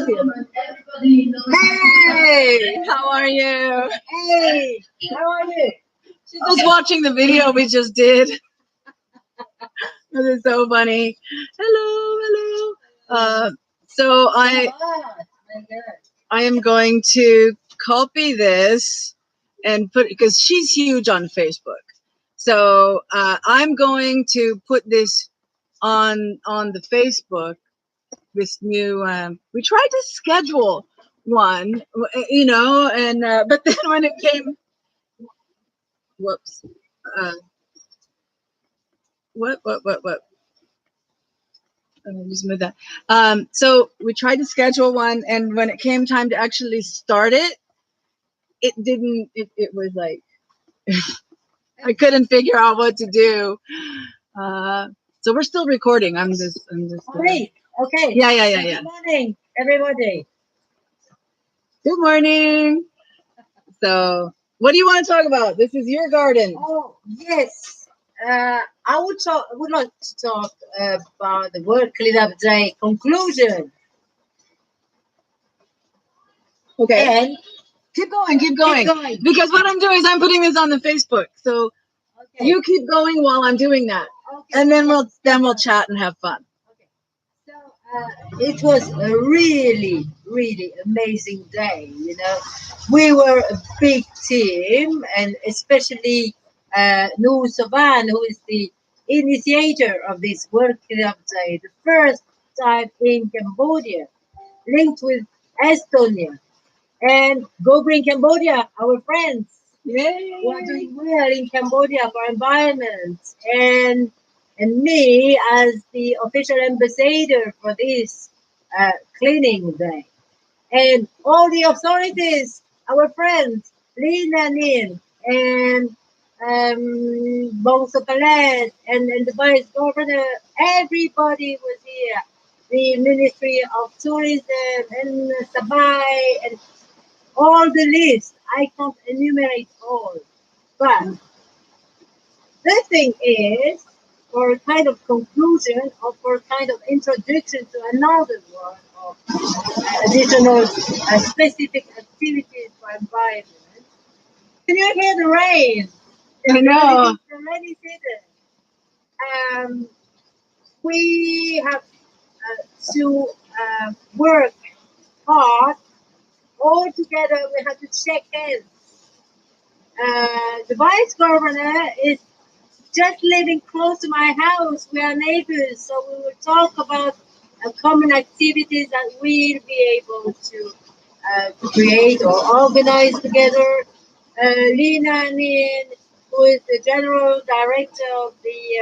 Hey, how are you? Hey, how are you? She's just watching the video we just did. This is so funny. Hello, hello. So I am going to copy this and put, because she's huge on Facebook. So I'm going to put this on the Facebook. This new we tried to schedule one, and but then when it came, whoops, uh, what. Just move that. So we tried to schedule one, and when it came time to actually start it, it didn't. It was like I couldn't figure out what to do. So we're still recording. I'm just. Hey, okay. Yeah. Good morning, everybody. Good morning. So, what do you want to talk about? This is your garden. Oh yes. I would like to talk about the World Cleanup Day conclusion. Okay. And keep going. Because what I'm doing is I'm putting this on the Facebook. So okay. you keep going while I'm doing that, Okay. and then we'll chat and have fun. Okay. So it was a really, really amazing day. We were a big team, and especially Noor Soban, who is the initiator of this World Cleanup Day, the first time in Cambodia, linked with Estonia. And go bring Cambodia, our friends. Yay. Who are doing well in Cambodia for environment. And me as the official ambassador for this cleaning day. And all the authorities, our friends, Lina Nin and Bongso Palet and the vice governor, everybody was here. The Ministry of Tourism and Sabay and all the list. I can't enumerate all. But the thing is, for a kind of conclusion or for a kind of introduction to another one of additional specific activities for environment, can you hear the rain? I know. It's a rainy season. We have to work hard. All together, we have to check in. The vice governor is just living close to my house. We are neighbors, so we will talk about common activities that we'll be able to create or organize together. Lina Nin, who is the general director of the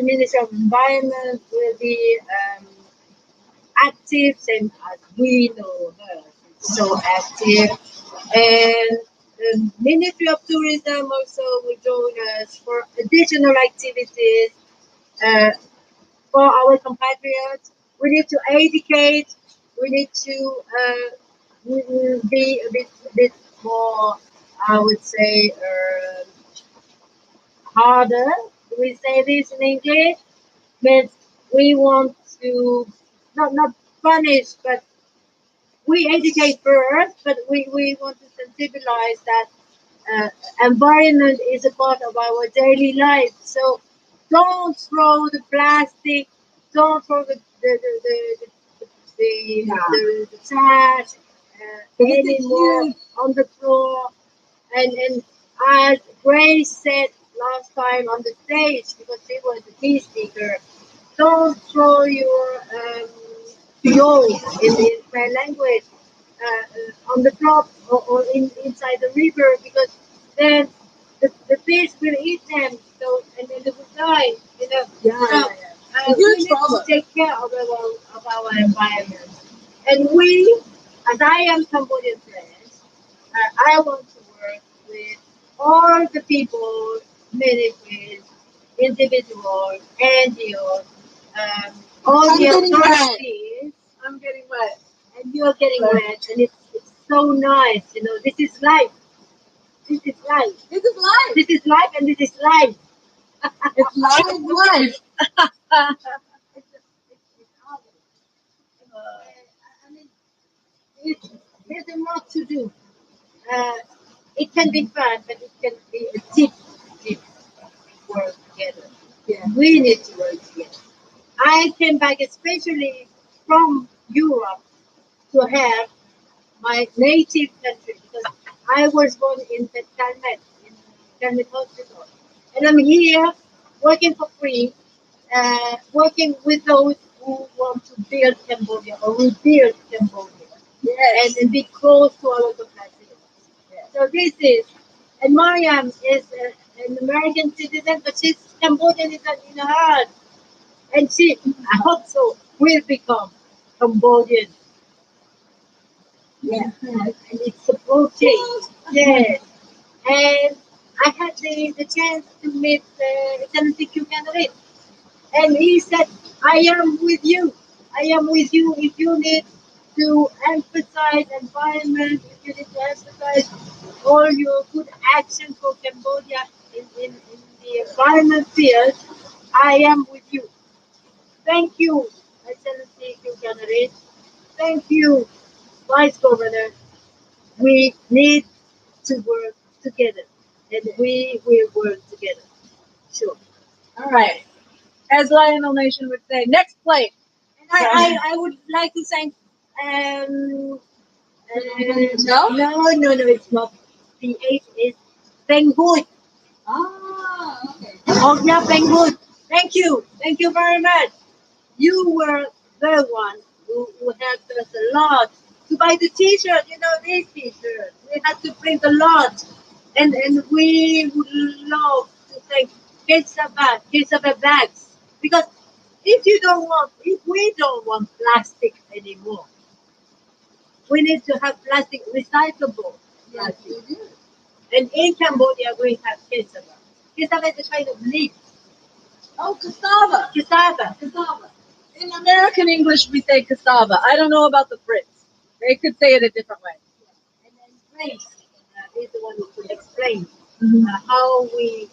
Minister of Environment, will be active, same as we know her. So active. And the Ministry of Tourism also will join us for additional activities for our compatriots. We need to educate. We need to be a bit more, I would say, harder. We say this in English, but we want to not punish, but we educate first, but we want to sensibilize that environment is a part of our daily life. So don't throw the plastic, don't throw the trash anymore on the floor. And as Grace said last time on the stage, because she was the key speaker, don't throw your clothes in the Khmer language on the top or inside the river, because then the fish will eat them, so and then they will die. We need to take care of our environment, and we, as I am Cambodian friends, I want to work with all the people, ministries, individuals, NGOs, all the authorities. I'm getting wet. And you're getting wet, and it's so nice. This is life. This is life. This is life. This is life, and this is life. It's life. It's ours. matter what to do. It can be fun, but it can be a deep work together. Yeah. We need to work together. I came back especially from Europe to have my native country because I was born in Calmet, in Calmet Hospital. And I'm here working for free, working with those who want to build Cambodia or rebuild Cambodia. Yes. And be close to our capacity. Yes. So this is, and Mariam is an American citizen, but she's Cambodian in her heart. And she, I hope so, will become Cambodian. Yeah. And it's approaching. Yes. And I had the chance to meet Excellency Q candidate. And he said, I am with you. I am with you if you need to emphasize environment, if you need to emphasize all your good action for Cambodia in the environment field. I am with you. Thank you, Excellency Q candidate. Thank you, Vice Governor. We need to work together, and we will work together. Sure. All right. As Lionel Nation would say, next plate. And I would like to thank. No, it's not. PH is Penghut. Okay. Oh, yeah, Penghut. Thank you very much. You were the one who helped us a lot to buy the T-shirt. You know, this T-shirt. We had to print a lot, and we would love to thank Kesaba bags because if we don't want plastic anymore, we need to have plastic recyclable. Yes, Plastic. you do. And in Cambodia, we have Kesaba. Kesaba is a kind of leaf. Oh, cassava. Cassava. Cassava. In American English, we say cassava. I don't know about the Brits. They could say it a different way. And then Grace is the one who could explain Mhm. how we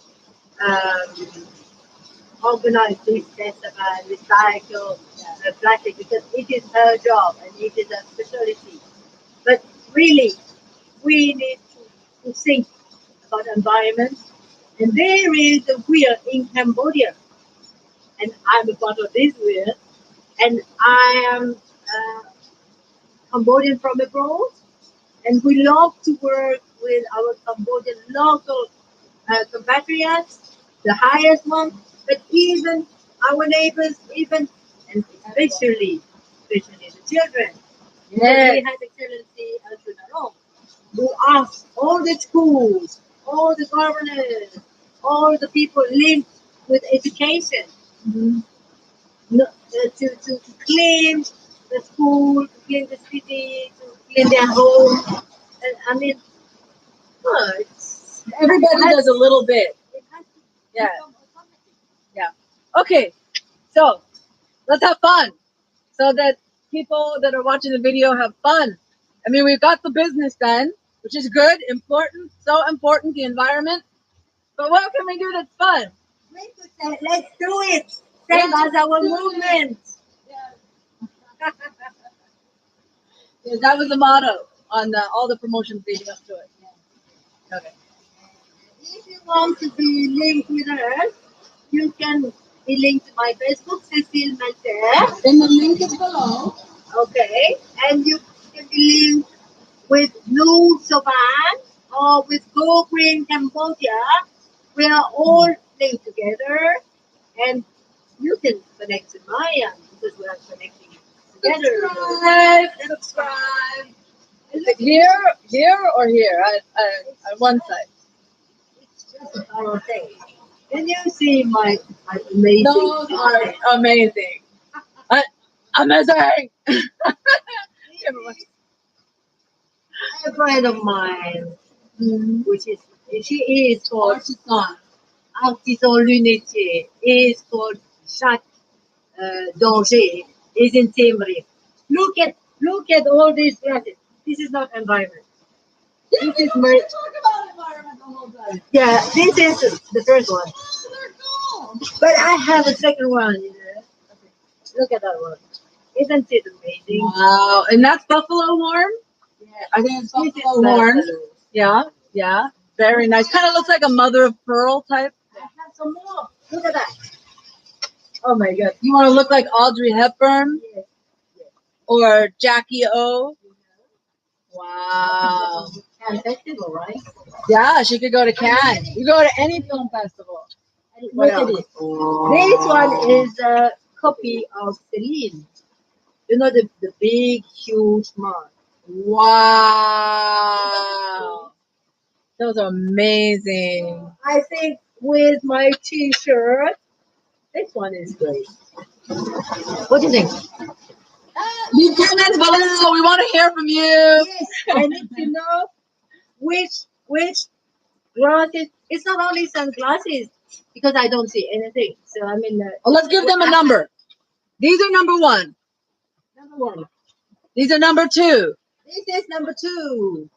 organize this cassava, recycle plastic because it is her job and it is a specialty. But really, we need to think about environment. And there is a wheel in Cambodia, and I'm a part of this wheel. And I am Cambodian from abroad, and we love to work with our Cambodian local compatriots, the highest one, but even our neighbors, even and especially the children. Yes. We had Excellency Alfred who asked all the schools, all the governors, all the people linked with education Mhm. to clean the school, to clean the city, to clean their home. And, I mean, Everybody does a little bit. it has to Yeah. become automatic. Yeah. Okay. So let's have fun so that people that are watching the video have fun. I mean, we've got the business done, which is good, important, so important, the environment. But what can we do that's fun? Let's do it. Same Yeah, as our do it. movement. Yeah, that was the motto on all the promotions leading up to it. Okay. If you want to be linked with us, you can be linked to my Facebook, Cecile Malter. Then the link is below. Okay. And you can be linked with Blue Soban or with Go Green Cambodia. We are all linked together, and you can connect to Maya because we are connecting together. Subscribe. Is it here or here? On one side. It's just a power thing. Can you see my amazing? Those are amazing. Amazing. A friend of mine, which is she is called Artisan Lunetier, is called Jacques Danger, is in Siem Reap. Look at all these glasses. This is not environment. Yeah, This is we my talk about environment the whole time. yeah. This is the first one, Oh, they're cool. but I have a second one. You know? Look at that one. Isn't it amazing? Wow, and that's buffalo warm. Yeah, I think it's This is buffalo horn. buffalo. Yeah, yeah. Very nice. Kind of looks like a mother of pearl type. I have some more. Look at that. Oh my god. You want to look like Audrey Hepburn Yes. or Jackie O? Wow. Cannes Festival, right? Yeah, she could go to Cannes. You go to any film festival. And What look at else? it. This one is a copy of Cecile. You know the big, huge mark. Wow. Those are amazing. I think with my T-shirt, this one is great. What do you think? Leave comments below. We want to hear from you. Yes, I need to know which glasses. It's not only sunglasses because I don't see anything. So I mean, Well, let's give them a number. These are number one. number one. These are number two. This is number two.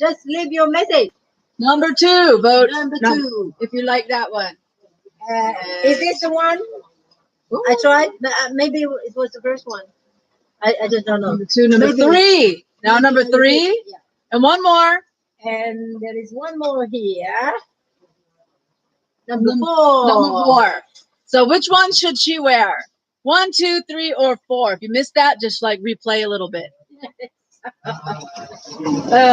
Just leave your message. Number two. Vote Number two. if you like that one. Is this the one? Ooh. I tried, but maybe it was the first one. I just don't know. Number two, number Maybe- three. Now maybe number I did, three. yeah. And one more. And there is one more here. Number Number four. 4. So which one should she wear? 1, 2, 3, or 4? If you missed that, just like replay a little bit.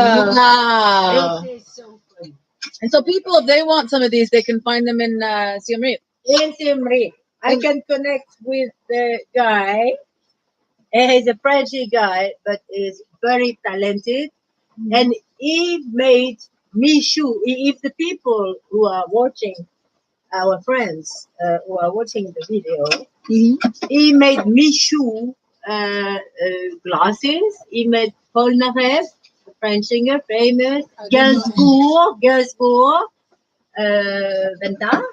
Wow. This is so funny. And so people, if they want some of these, they can find them in Siem Reap. In Siem Reap, I can connect with the guy. He's a Frenchy guy, but is very talented. And he made me shoe. If the people who are watching, our friends who are watching the video, he made me shoe glasses. He made Paul Narev, the French singer, famous. Gainsbourg, Venta.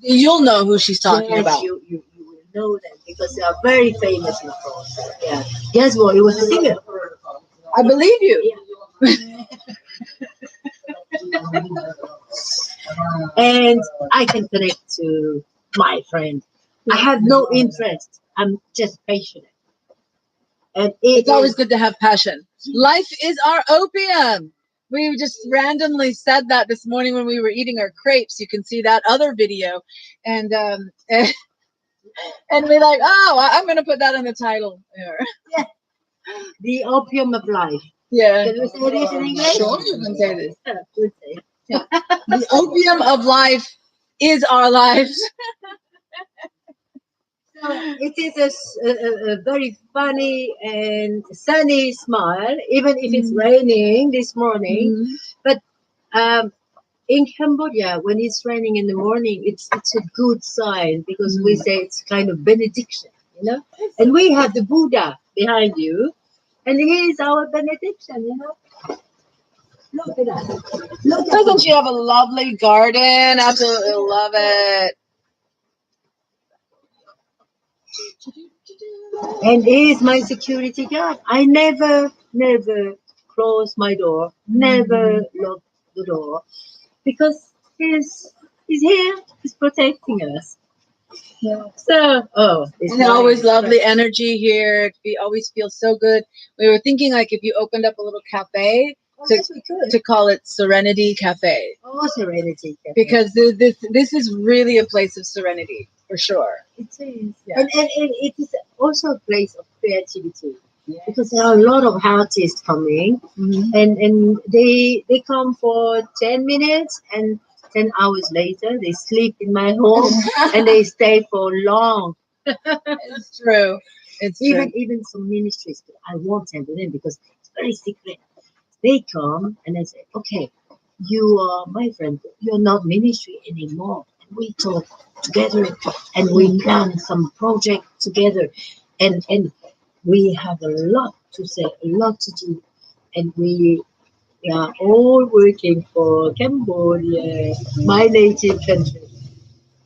You'll know who she's talking Yes, about. you will know them because they are very famous in France. Yeah. Gainsbourg, he was a singer. I believe you. And I can connect to my friend. I have no interest. I'm just passionate. And It's always good to have passion. Life is our opium. We just randomly said that this morning when we were eating our crepes. You can see that other video. And and we're like, oh, I'm going to put that in the title. Yeah. The opium of life. Yeah. Can we say this in English? Sure, you can say this. Good say. The opium of life is our lives. So it is a very funny and sunny smile, even if it's raining this morning. But in Cambodia, when it's raining in the morning, it's a good sign because we say it's kind of benediction, you know. And we have the Buddha behind you, and he is our benediction, you know. Look at that. Doesn't she have a lovely garden? Absolutely love it. And he is my security guard. I never close my door, never lock the door, because he's here, he's protecting us. Yeah. So, it's And always lovely energy here. We always feel so good. We were thinking like if you opened up a little cafe yes, we could. to call it Serenity Cafe, Serenity Cafe. because this is really a place of serenity for sure. It is. Yeah. And it is also a place of creativity. Yes. Because there are a lot of artists coming, and they come for 10 minutes, and 10 hours later they sleep in my home and they stay for long. It's true. It's true. Even some ministries, but I won't tell them because it's very secret. They come and I say, okay, you are my friend, you're not ministry anymore. And we talk together and we plan some project together, and we have a lot to say, a lot to do, and we are all working for Cambodia, my native country,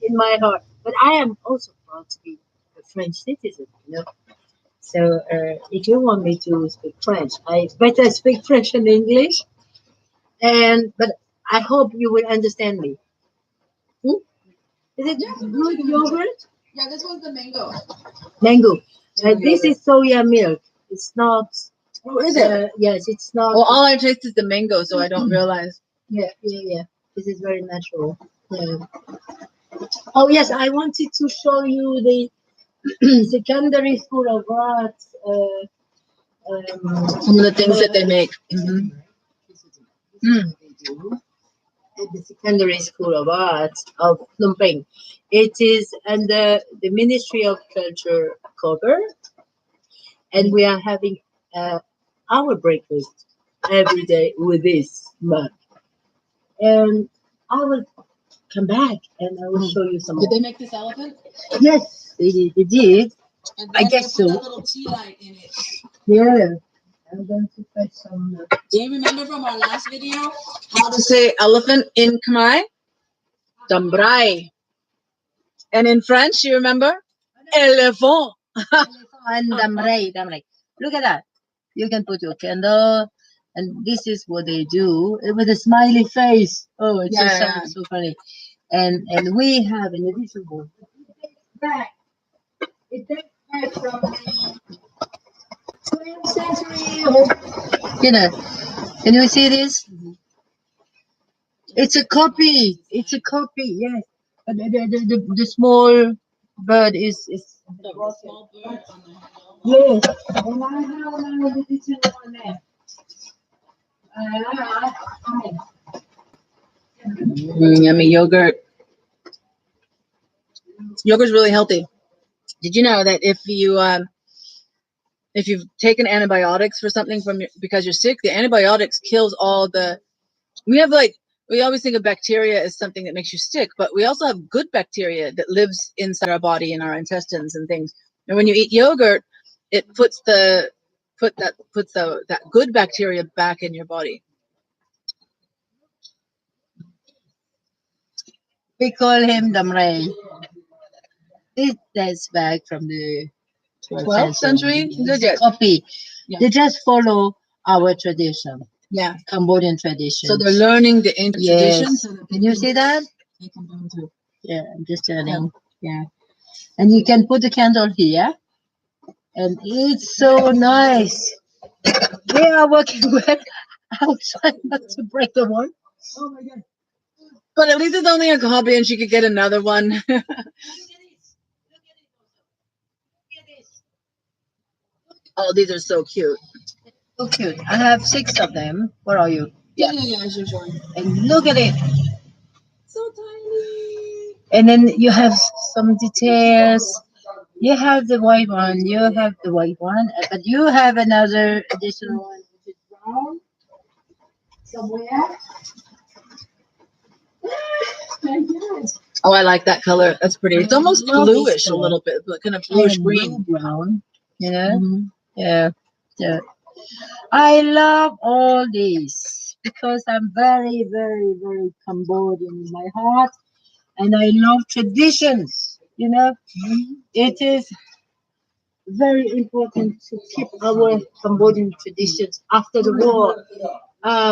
in my heart. But I am also proud to be a French citizen, you know. So if you want me to speak French, I better speak French and English. But I hope you will understand me. Is it good yogurt? Yeah, this one's the mango. Mango. This is soya milk. It's not Oh, is it? Yes, it's not. Well, all I taste is the mango, so I don't realize. Yeah. This is very natural. Yeah. Oh yes, I wanted to show you the secondary school of arts. Some of the things that they make. Mm-hmm. This is what they do at the secondary school of arts of Phnom Penh. It is under the Ministry of Culture cover, and we are having our breakfast every day with this mug. And I will come back and I will show you some Did more. they make this elephant? Yes, they did. They did. And I guess so. Put that little tea light in it. Yeah. I'm going to fetch some. Do you remember from our last video how to say elephant in Khmer? Dambrai. And in French, you remember? Elephant. And damrai. Look at that. You can put your candle, and this is what they do with a smiley face. Oh, it's so funny. And we have an addition board. Back. It dates back from the 12th century. You know, can you see this? It's a copy. It's a copy. Yes. But the small bird is The small bird on the handle. yes. And I have another addition on there. Yummy yogurt. Yogurt's really healthy. Did you know that if you've taken antibiotics for something because you're sick, the antibiotics kills all the. We always think of bacteria as something that makes you sick, but we also have good bacteria that lives inside our body and our intestines and things. And when you eat yogurt, it puts that good bacteria back in your body. We call him Damray. This dates back from the 12th century? It's a copy. Yeah. They just follow our tradition. Yeah. Cambodian tradition. So they're learning the ancient traditions. Yes. Can you see that? They can learn too. Yeah, I'm just turning. Yeah. And you can put the candle here. And it's so nice. We are working well outside not to break the wall. Oh my God. But at least it's only a copy and she could get another one. Look at this. Oh, these are so cute. So cute. I have 6 of them. Where are you? Yeah, as usual. And look at it. So tiny. And then you have some details. You have the white one. You have the white one. But you have another additional one, which is brown. Somewhere. Oh, I like that color. That's pretty. It's almost bluish a little bit, but kind of bluish green. Brown. You know? Yeah. Yeah. I love all these because I'm very, very, very Cambodian in my heart, and I love traditions. You know, it is very important to keep our Cambodian traditions. After the war,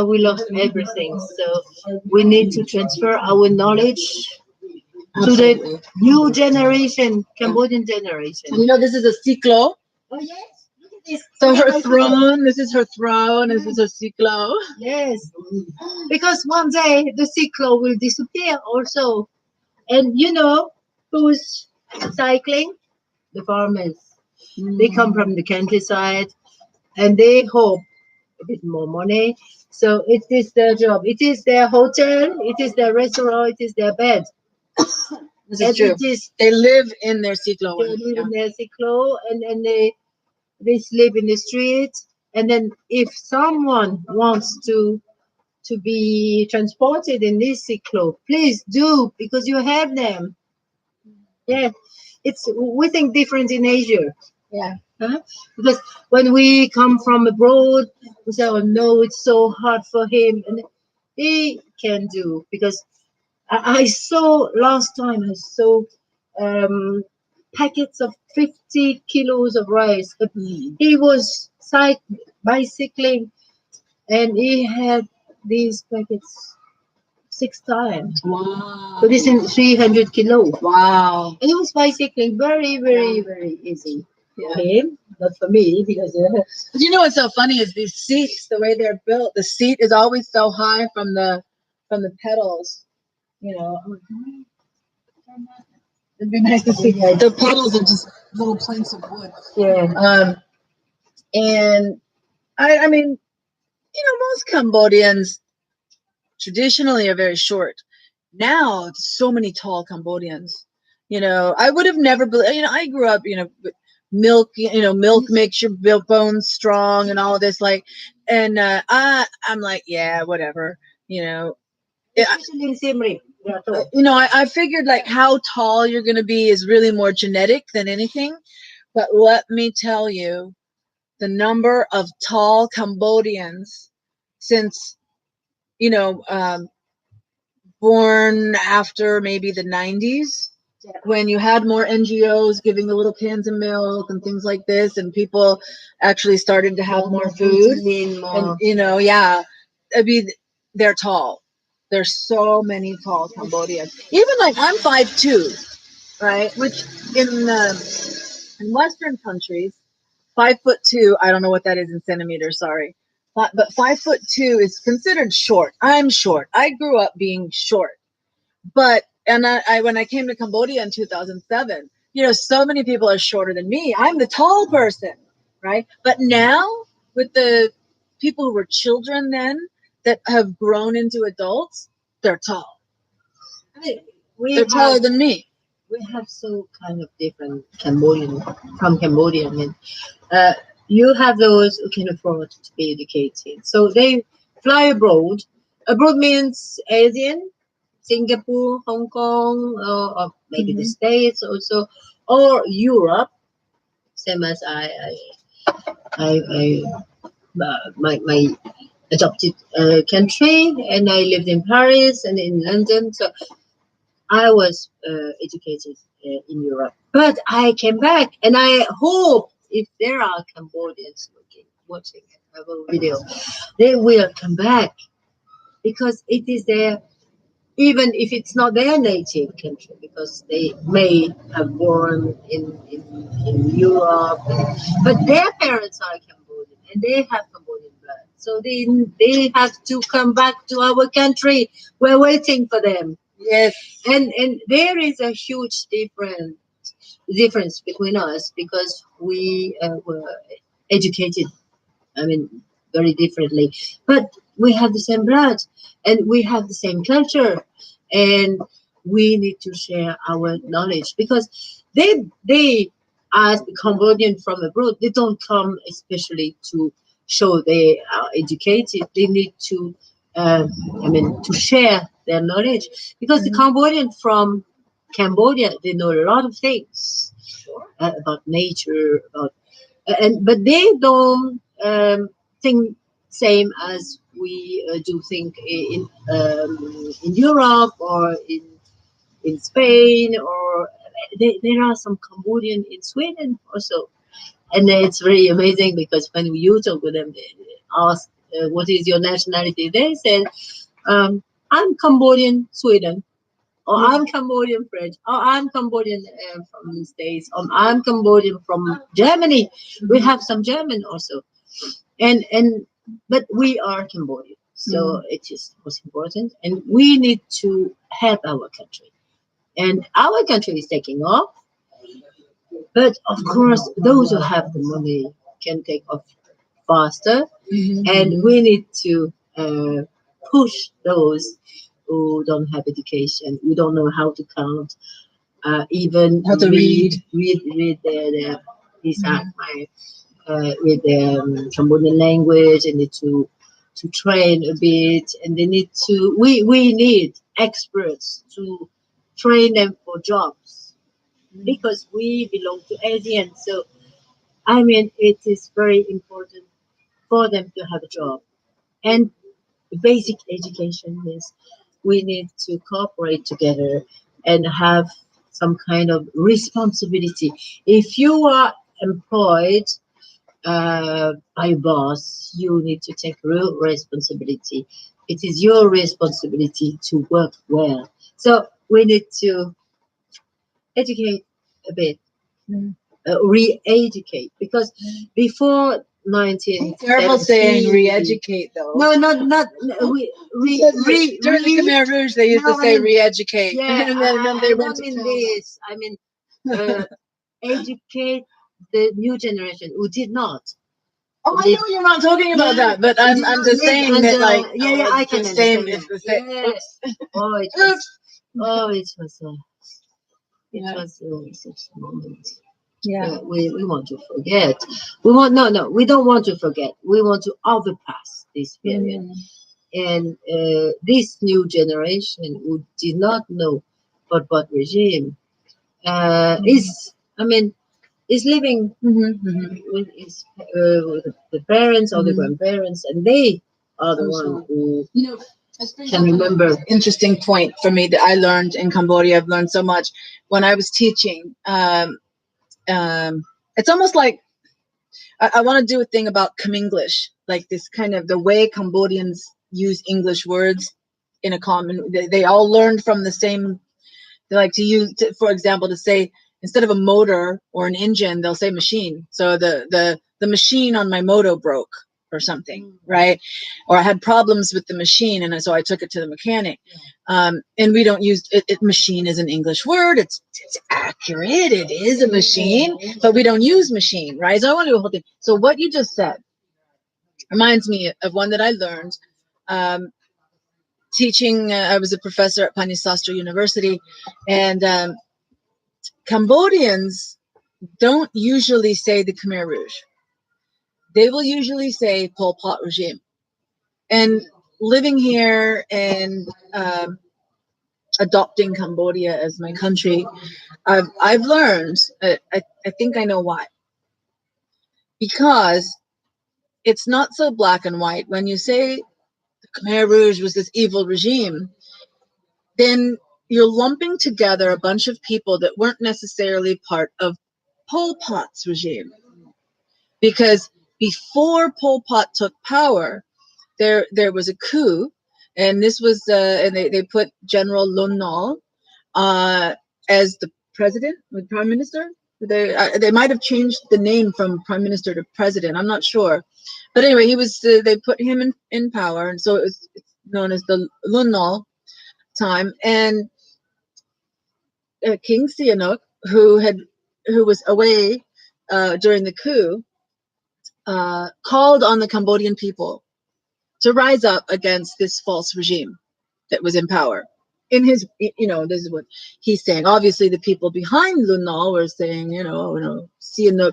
we lost everything, so we need to transfer our knowledge to the new generation, Cambodian generation. You know, this is a Cecile. Oh yes. So her throne, this is her throne, this is her Cecile. Yes, because one day the Cecile will disappear also. And you know who's cycling? The farmers. They come from the countryside and they hope a bit more money. So it is their job. It is their hotel. It is their restaurant. It is their bed. This is true. They live in their Cecile. They live in their Cecile and they sleep in the street. And then if someone wants to be transported in this Cecile, please do, because you have them. Yeah, we think different in Asia. Yeah. Huh? Because when we come from abroad, we say, "Oh no, it's so hard for him," and he can do, because I saw last time. I saw packets of 50 kilos of rice. But he was bicycling, and he had these packets 6 times. Wow. So this is 300 kilos. Wow. And it was bicycling very, very, very easy. Yeah. him, not for me, because But you know what's so funny is these seats, the way they're built. The seat is always so high from the pedals. You know, I'm like, it'd be nice to see. The pedals are just little planks of wood. yeah. And I mean, you know, most Cambodians traditionally are very short. Now, so many tall Cambodians. You know, I would have never believed. You know, I grew up. You know, with milk. You know, milk makes your bones strong and all of this. Like, and I'm like, yeah, whatever. You know, Especially in Siem Reap. you know, I figured like how tall you're going to be is really more genetic than anything. But let me tell you, the number of tall Cambodians since, you know, born after maybe the 90s, when you had more NGOs giving the little cans of milk and things like this, and people actually started to have more food. And, you know, yeah, I mean, they're tall. There's so many tall Cambodians. Even like I'm 5'2", right? Which in Western countries, 5'2", I don't know what that is in centimeters, sorry. But 5'2" is considered short. I'm short. I grew up being short. But and I when I came to Cambodia in 2007, you know, so many people are shorter than me. I'm the tall person, right? But now with the people who were children then that have grown into adults, they're tall. I mean, They're taller than me. we have so kind of different Cambodian from Cambodia. I mean, you have those who can afford to be educated, so they fly abroad. Abroad means Asian, Singapore, Hong Kong, or maybe the States also, or Europe. Same as I my adopted country, and I lived in Paris and in London. So I was educated in Europe, but I came back, and I hope if there are Cambodians watching our video, they will come back because it is their, even if it's not their native country, because they may have born in Europe, but their parents are Cambodian and they have Cambodian blood. So they have to come back to our country. We're waiting for them. Yes. And there is a huge difference between us because we were educated, I mean, very differently. But we have the same blood and we have the same culture, and we need to share our knowledge because they as Cambodian from abroad, they don't come especially to show they are educated. They need to, to share their knowledge because the Cambodian from Cambodia, they know a lot of things about nature, about and but they don't think same as we do think in Europe or in Spain, or there are some Cambodian in Sweden also, and it's very amazing because when you talk with them, they ask what is your nationality. They said, I'm Cambodian Sweden, or I'm Cambodian French, or I'm Cambodian from the States, or I'm Cambodian from Germany. We have some German also, and but we are Cambodian, so it is most important, and we need to help our country, and our country is taking off. But of course, those who have the money can take off faster, and we need to push those who don't have education, who don't know how to count, even How to read their these are my with the Cambodian language, and need to train a bit, and they need to. We need experts to train them for jobs because we belong to ASEAN. So I mean, it is very important for them to have a job. And basic education is we need to cooperate together and have some kind of responsibility. If you are employed by a boss, you need to take real responsibility. It is your responsibility to work well. So we need to educate a bit re-educate, because before Careful saying 1917, re-educate, though. no, not During the Khmer Rouge, they used to say re-educate. yeah, And then they I went don't to mean tell this. I mean, educate the new generation who did not. Oh, I know you're not talking about that, but I'm just saying that, like, I can the same. understand It's the that. same. Yes. Oh, it was such a moment. Yeah. We want to forget. We don't want to forget. We want to overpass this period. And this new generation who did not know Pol Pot regime is, I mean, is living with his with the parents or the grandparents, and they are the ones who can remember. Interesting point for me that I learned in Cambodia. I've learned so much when I was teaching. It's almost like I want to do a thing about Kminglish, like this kind of the way Cambodians use English words in a common. They all learned from the same. They like to use, for example, to say instead of a motor or an engine, they'll say machine. So the machine on my moto broke or something, right? Or I had problems with the machine, and so I took it to the mechanic. And we don't use it. Machine is an English word. It's accurate. It is a machine, but we don't use machine, right? So I want to do a whole thing. So what you just said reminds me of one that I learned. Teaching, I was a professor at Panisastra University, and Cambodians don't usually say the Khmer Rouge. They will usually say Pol Pot regime. And living here and adopting Cambodia as my country, I've learned, I think I know why. Because it's not so black and white. When you say the Khmer Rouge was this evil regime, then you're lumping together a bunch of people that weren't necessarily part of Pol Pot's regime. Because before Pol Pot took power, there was a coup, and this was and they put General Lon Nol as the president, the prime minister. They might have changed the name from prime minister to president. I'm not sure, but anyway, he was. They put him in power, and so it's known as the Lon Nol time. And King Sihanouk, who was away during the coup, called on the Cambodian people to rise up against this false regime that was in power. In his, this is what he's saying. Obviously, the people behind Lon Nol were saying, Sihanouk,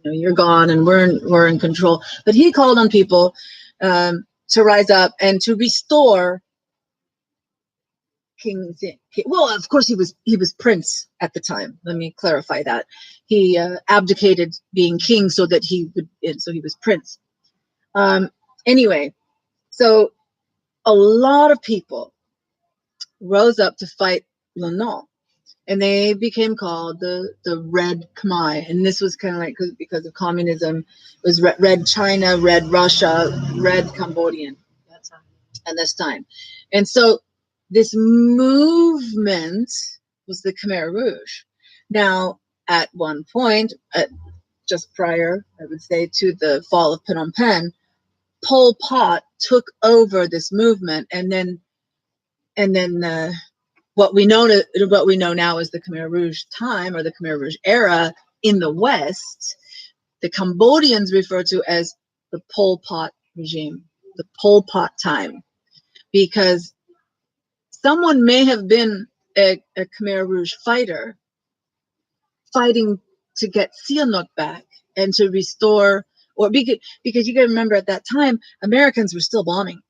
you're gone and we're in control. But he called on people to rise up and to restore King. Well, of course, he was prince at the time. Let me clarify that. He abdicated being king so that he was prince. Anyway, so a lot of people rose up to fight Lon Nol, and they became called the Red Khmer. And this was kind of like because of communism, it was Red China, Red Russia, Red Cambodian at this time. And so this movement was the Khmer Rouge. Now, at one point, just prior, I would say, to the fall of Phnom Penh, Pol Pot took over this movement, and then what we know now as the Khmer Rouge time, or the Khmer Rouge era in the West, the Cambodians refer to as the Pol Pot regime, the Pol Pot time, because someone may have been a Khmer Rouge fighter fighting to get Sihanouk back and to restore, or because you got to remember at that time Americans were still bombing.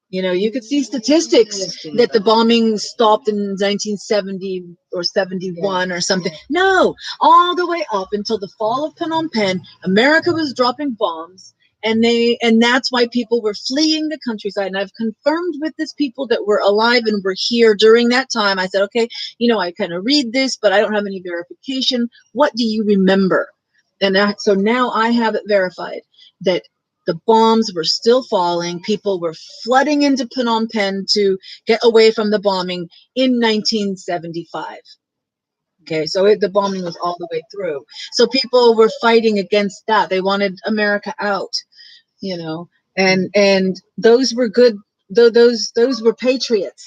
You could see statistics that the bombing stopped in 1970 or 71 or something. No, all the way up until the fall of Phnom Penh, America was dropping bombs, and that's why people were fleeing the countryside. And I've confirmed with this people that were alive and were here during that time. I said, okay, I kind of read this, but I don't have any verification. What do you remember? And so now I have it verified that the bombs were still falling. People were flooding into Phnom Penh to get away from the bombing in 1975. Okay, so the bombing was all the way through. So people were fighting against that. They wanted America out, you know, and those were good. Those were patriots,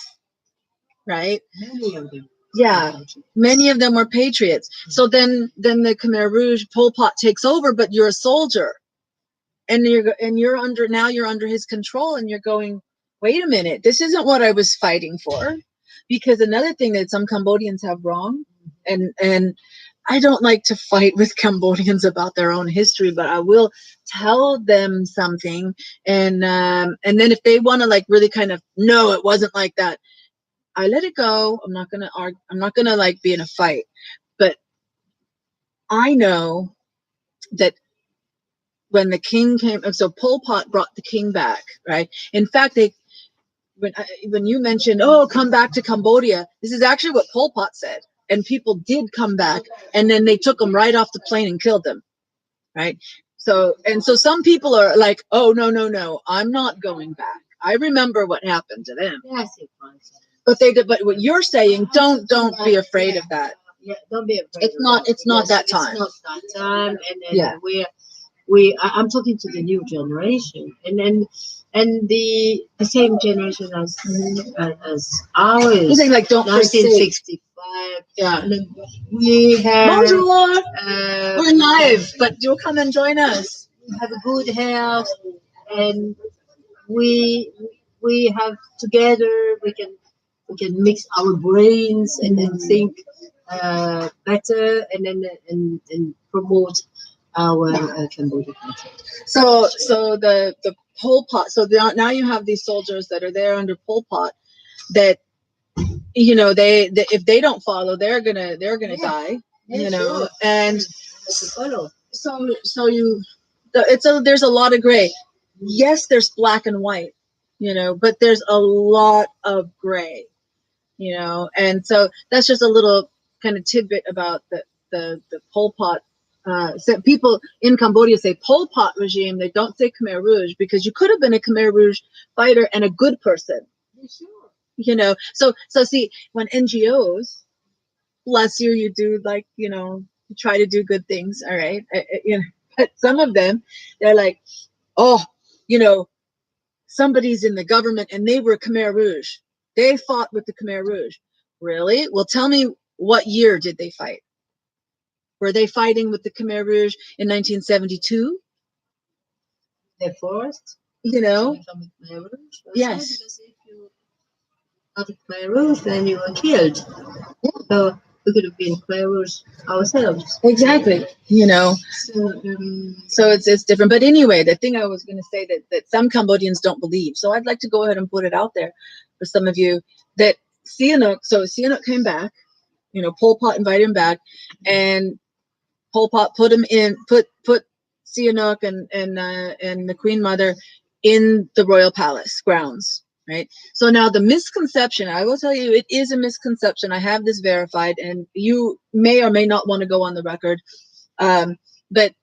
right? Many of them. Yeah, many of them were patriots. So then the Khmer Rouge, Pol Pot takes over, but you're a soldier, and you're under, now you're under his control, and you're going, wait a minute, this isn't what I was fighting for. Because another thing that some Cambodians have wrong, and I don't like to fight with Cambodians about their own history, but I will tell them something, and then if they want to like really kind of, no, it wasn't like that, I let it go. I'm not gonna argue. I'm not gonna like be in a fight. But I know that when the king came, so Pol Pot brought the king back, right? In fact, when you mentioned, oh, come back to Cambodia, this is actually what Pol Pot said, and people did come back, and then they took them right off the plane and killed them, right? So some people are like, oh, no, I'm not going back. I remember what happened to them. Yes, but what you're saying, don't be afraid of that. Yeah, don't be afraid. It's not that time. It's not that time, and I'm talking to the new generation, and the same generation as ours. You think like, don't 1965. Yeah. And then we have Bonjour. We're live, but you'll come and join us. We have a good health, and we have together we can mix our brains and then think better, and then and promote our Cambodian culture. So the Pol Pot. So now you have these soldiers that are there under Pol Pot that, you know, they if they don't follow, they're gonna die. Yeah, you know, sure. and Follow. so there's a lot of gray. Yes, there's black and white, you know, but there's a lot of gray, you know, and so that's just a little kind of tidbit about the Pol Pot. So people in Cambodia say Pol Pot regime. They don't say Khmer Rouge, because you could have been a Khmer Rouge fighter and a good person. Yeah, sure. You know, so see, when NGOs, bless you, you do, like, you know, you try to do good things, all right, you know, but some of them, they're like, oh, you know, somebody's in the government and they were Khmer Rouge. They fought with the Khmer Rouge. Really? Well, tell me, what year did they fight? Were they fighting with the Khmer Rouge in 1972? The first, you know, yes. Because if you not a Khmer Rouge, then you were killed. So we could have been Khmer Rouge ourselves. Exactly. You know, so it's different. But anyway, the thing I was going to say that some Cambodians don't believe. So I'd like to go ahead and put it out there for some of you that Sihanouk. So Sihanouk came back. You know, Pol Pot invited him back, and Pol Pot put Sihanouk and the Queen Mother in the royal palace grounds. Right. So now the misconception, I will tell you, it is a misconception. I have this verified, and you may or may not want to go on the record. But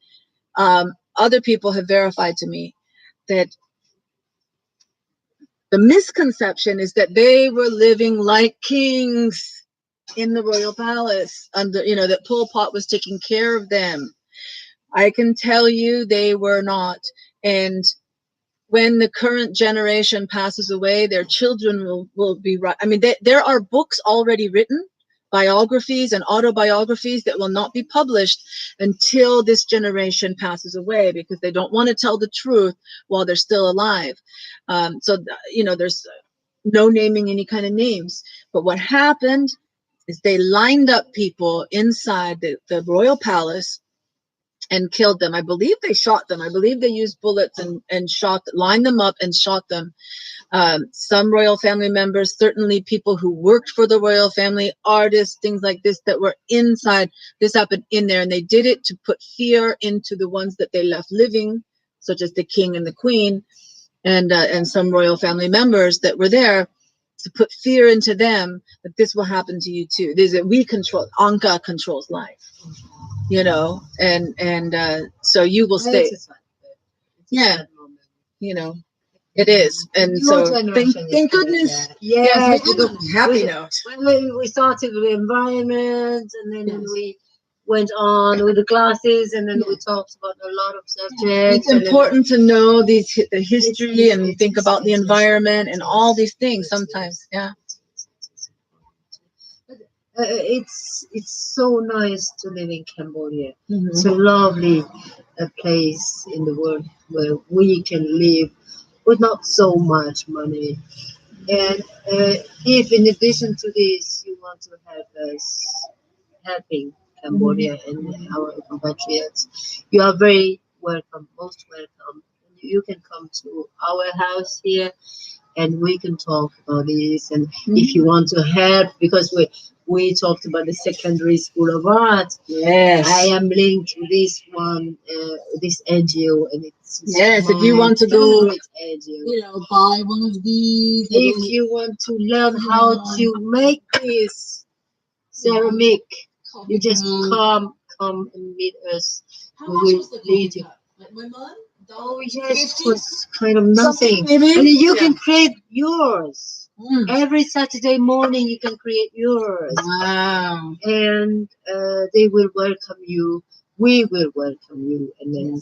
other people have verified to me that the misconception is that they were living like kings in the royal palace under, you know, that Pol Pot was taking care of them. I can tell you they were not. And when the current generation passes away, their children will be right. I mean, there are books already written, biographies and autobiographies, that will not be published until this generation passes away, because they don't want to tell the truth while they're still alive. So, you know, there's no naming any kind of names. But what happened is they lined up people inside the royal palace and killed them. I believe they shot them. I believe they used bullets and lined them up and shot them. Some royal family members, certainly people who worked for the royal family, artists, things like this, that were inside. This happened in there, and they did it to put fear into the ones that they left living, such as the king and the queen, and some royal family members that were there, to put fear into them that this will happen to you too. Anka controls life. You know, and so you will stay. Yeah, you know, It is, and Your so generation thank is doing goodness. that. Yes, Yes, we end on a happy we, note. we started with the environment, and then Yes. we went on with the classes, and then we Yes. talked about a lot of subjects. It's important to know the history and it think is- about the it is- environment and all it these things is- sometimes. Yeah. It's so nice to live in Cambodia. Mhm. It's a lovely place in the world where we can live with not so much money. And if in addition to this you want to have us helping Cambodia and our compatriots, you are very welcome, most welcome. You can come to our house here and we can talk about this. And if you want to help, because we talked about the secondary school of art. Yes. I am linked to this one, this NGO, and it's Yes, if you want to go, favorite NGO. you know, buy one of these. If you want to learn how to make this ceramic, you just come and meet us. How We much will was the lead coffee you. cup? Like my mom? Oh yes, 50? it was kind of nothing. Something, maybe? And then you Yeah. can create yours. Mm. Every Saturday morning you can create yours. Wow. And they will welcome you. We will welcome you. And then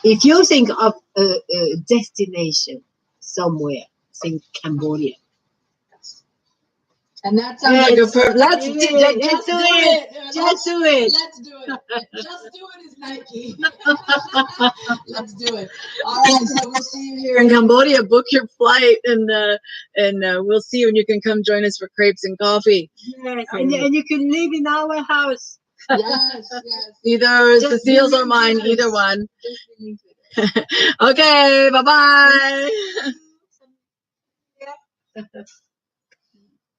if you think of a destination somewhere, think Cambodia. And that sounds like a perfect. Let's do Just it. do it. Just do it. Let's do it. Just do it is Nike. Let's do it. All right, so we'll see you here in Cambodia. Book your flight, and we'll see you, and you can come join us for crepes and coffee. Yes, and you can live in our house. Yes, yes. Either Cecile's or mine, either one. Okay, bye-bye.